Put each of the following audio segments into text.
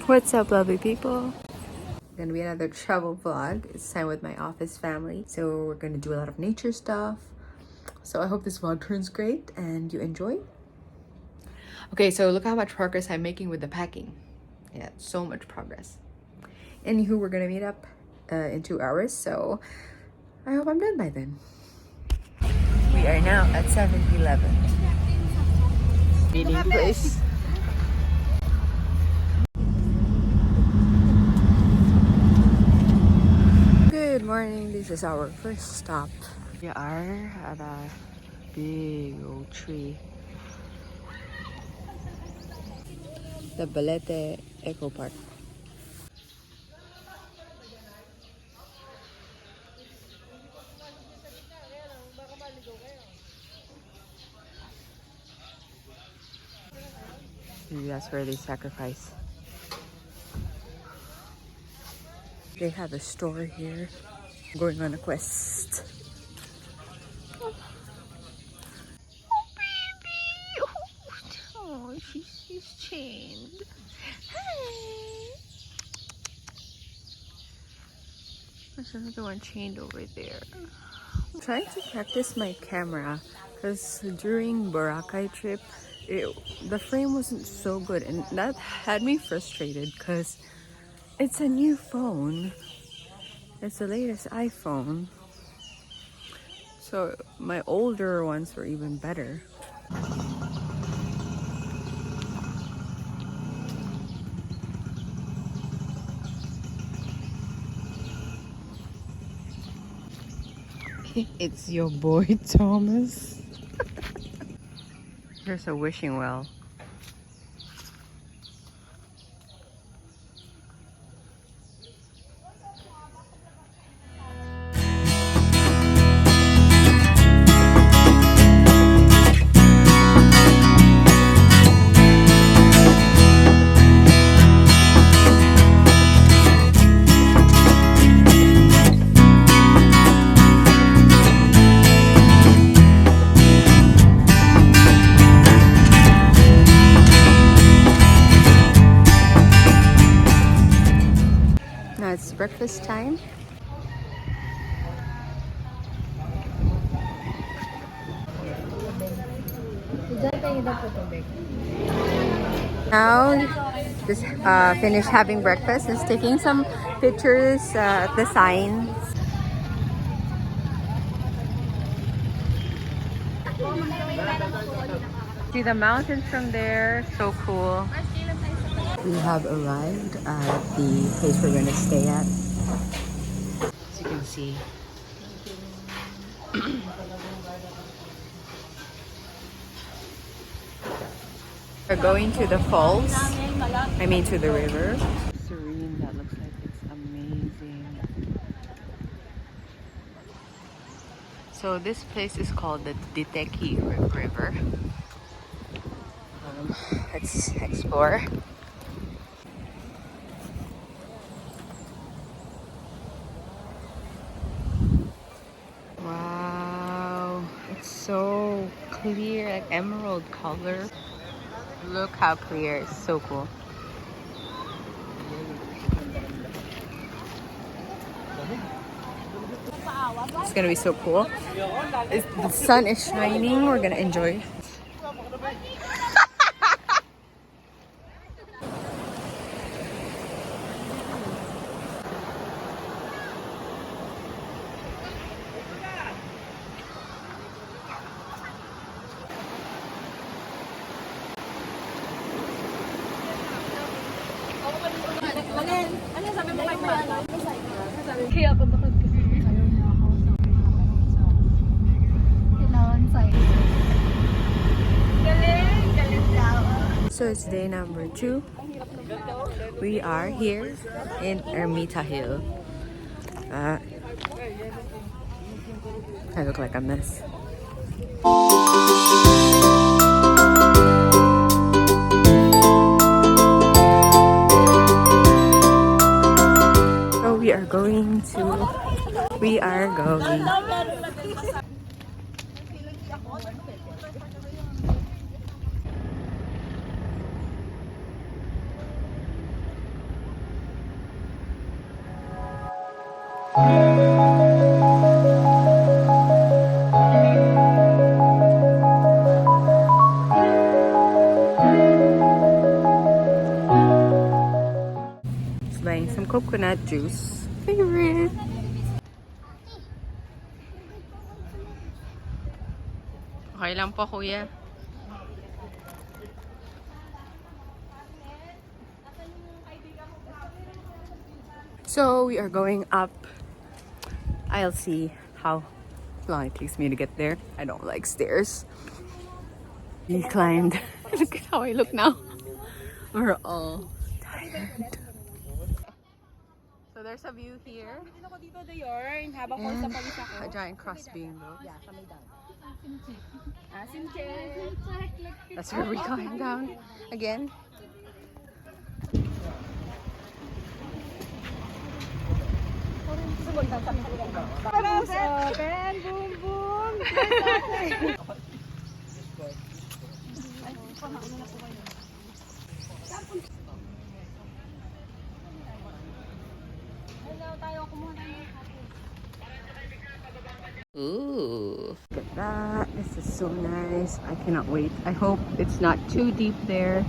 What's up, lovely people? Gonna be another travel vlog. It's time with my office family, so we're gonna do a lot of nature stuff. So I hope this vlog turns great and you enjoy. Okay, so look how much progress I'm making with the packing. Yeah, so much progress. Anywho, we're gonna meet up in 2 hours, so I hope I'm done by then. We are now at 7-Eleven. Meeting place. Good morning. This is our first stop. We are at a big old tree. The Balete Eco Park. Maybe that's where they sacrifice. They have a store here. I'm going on a quest. Oh, baby! Oh, she's chained. Hi! There's another one chained over there. I'm trying to practice my camera because during Boracay trip, the frame wasn't so good, and that had me frustrated because it's a new phone. It's the latest iPhone. So my older ones were even better. It's your boy Thomas. There's a wishing well. Now it's breakfast time. Now, just finished having breakfast. Just taking some pictures at the signs. See the mountains from there. So cool. We have arrived at the place we're going to stay at. As you can see. We're going to the falls. I mean to the river. Serene, that looks like it's amazing. So this place is called the Diteki River. Let's explore. Wow, it's so clear, like emerald color. Look how clear, it's so cool. It's gonna be so cool. The sun is shining, we're gonna enjoy. So it's day number 2. We are here in Ermita Hill. I look like a mess. So we are going. coconut juice. Favorite. Okay lang po, kuya. So we are going up. I'll see how long it takes me to get there. I don't like stairs. We climbed. Look at how I look now. We're all tired. So there's a view here. And a giant cross being built. That's where we're going down again. Ooh, look at that. This is so nice. I cannot wait. I hope it's not too deep there.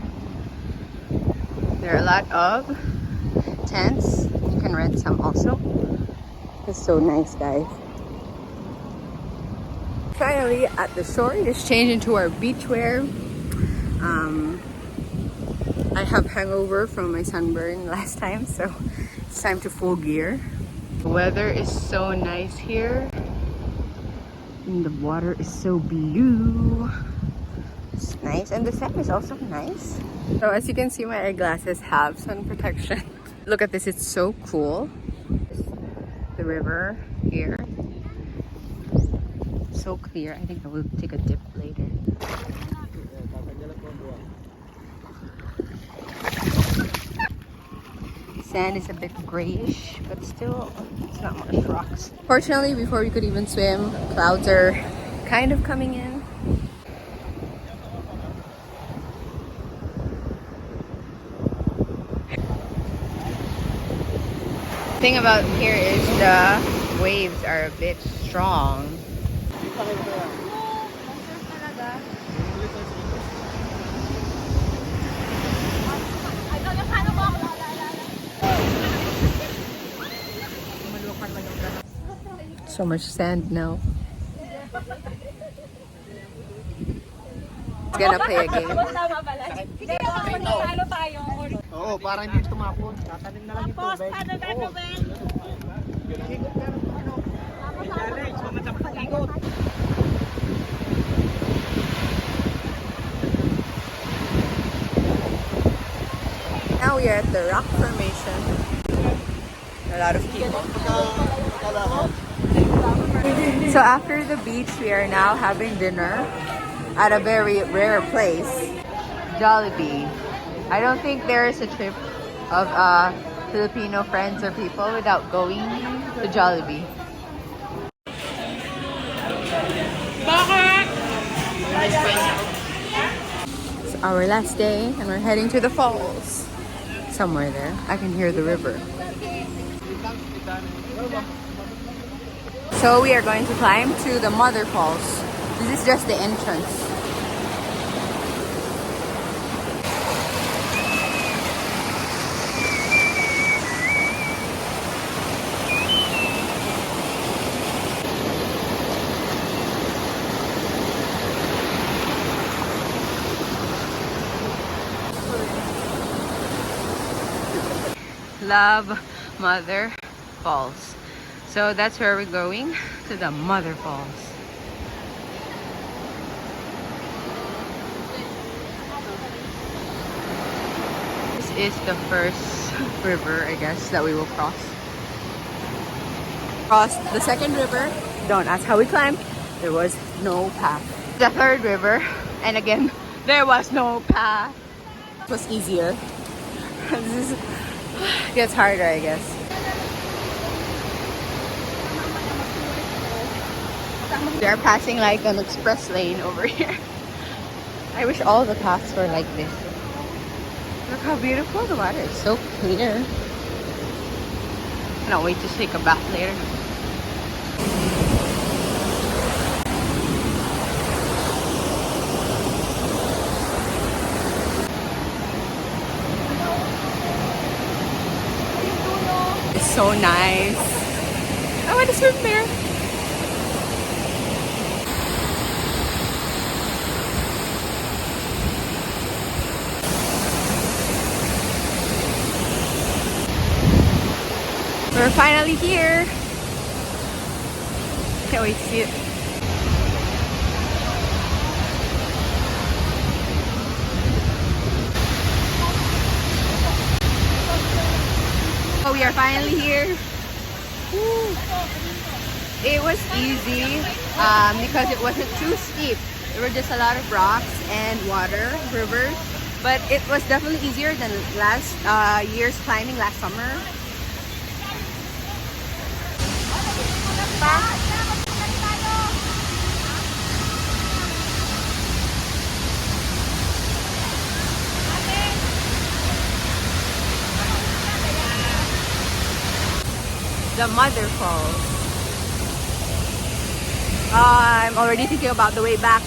There are a lot of tents. You can rent some also. It's so nice, guys. Finally at the shore. Just changed into our beachwear. I have hangover from my sunburn last time, so it's time to full gear. The weather is so nice here. And the water is so blue. It's nice, and the sun is also nice. So as you can see, my eyeglasses have sun protection. Look at this, it's so cool. The river here. So clear. I think I will take a dip later. Sand is a bit grayish, but still, it's not much rocks. Fortunately, before we could even swim, clouds are kind of coming in. The thing about here is the waves are a bit strong. So much sand now. It's gonna play a game. Oo, para hindi tumapon. Tatanim na lang yung tubig. Now we are at the rock formation. A lot of people. So after the beach, we are now having dinner at a very rare place, Jollibee. I don't think there is a trip of Filipino friends or people without going to Jollibee. It's our last day and we're heading to the falls. Somewhere there. I can hear the river. So we are going to climb to the Mother Falls. This is just the entrance. Love Mother Falls. So that's where we're going, to the Mother Falls. This is the first river, I guess, that we will cross. Crossed the second river. Don't ask how we climbed. There was no path. The third river, and again, there was no path. It was easier. This is, gets harder, I guess. They're passing like an express lane over here. I wish all the paths were like this. Look how beautiful the water is. So clear. Cannot wait to take a bath later. so nice. I want to swim there. We're finally here. Can't wait to see it. Oh, we are finally here. Woo. It was easy because it wasn't too steep. There were just a lot of rocks and water, rivers. But it was definitely easier than last year's climbing last summer. The mother falls. I'm already thinking about the way back.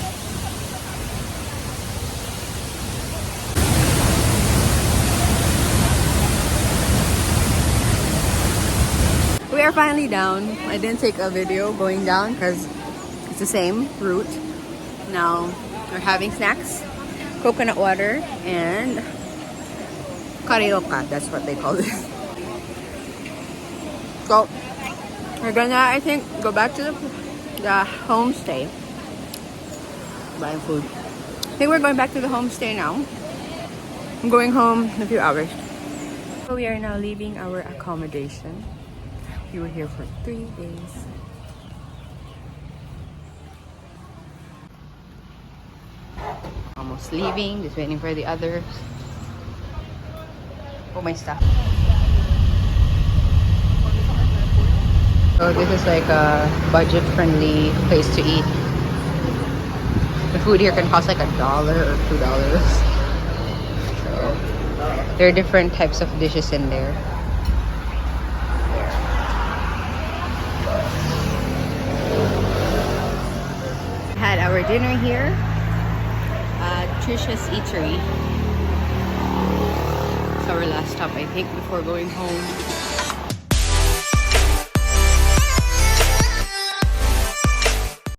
We are finally down. I didn't take a video going down because it's the same route. Now we're having snacks, coconut water, and carioca. That's what they call it. So we're gonna, I think, go back to the homestay. Buying food. I think we're going back to the homestay now. I'm going home in a few hours. So we are now leaving our accommodation. We were here for 3 days. Almost leaving, just waiting for the others. Oh, my stuff. So this is like a budget-friendly place to eat. The food here can cost like $1 or $2. So there are different types of dishes in there. Had our dinner here at Trisha's Eatery. It's our last stop, I think, before going home.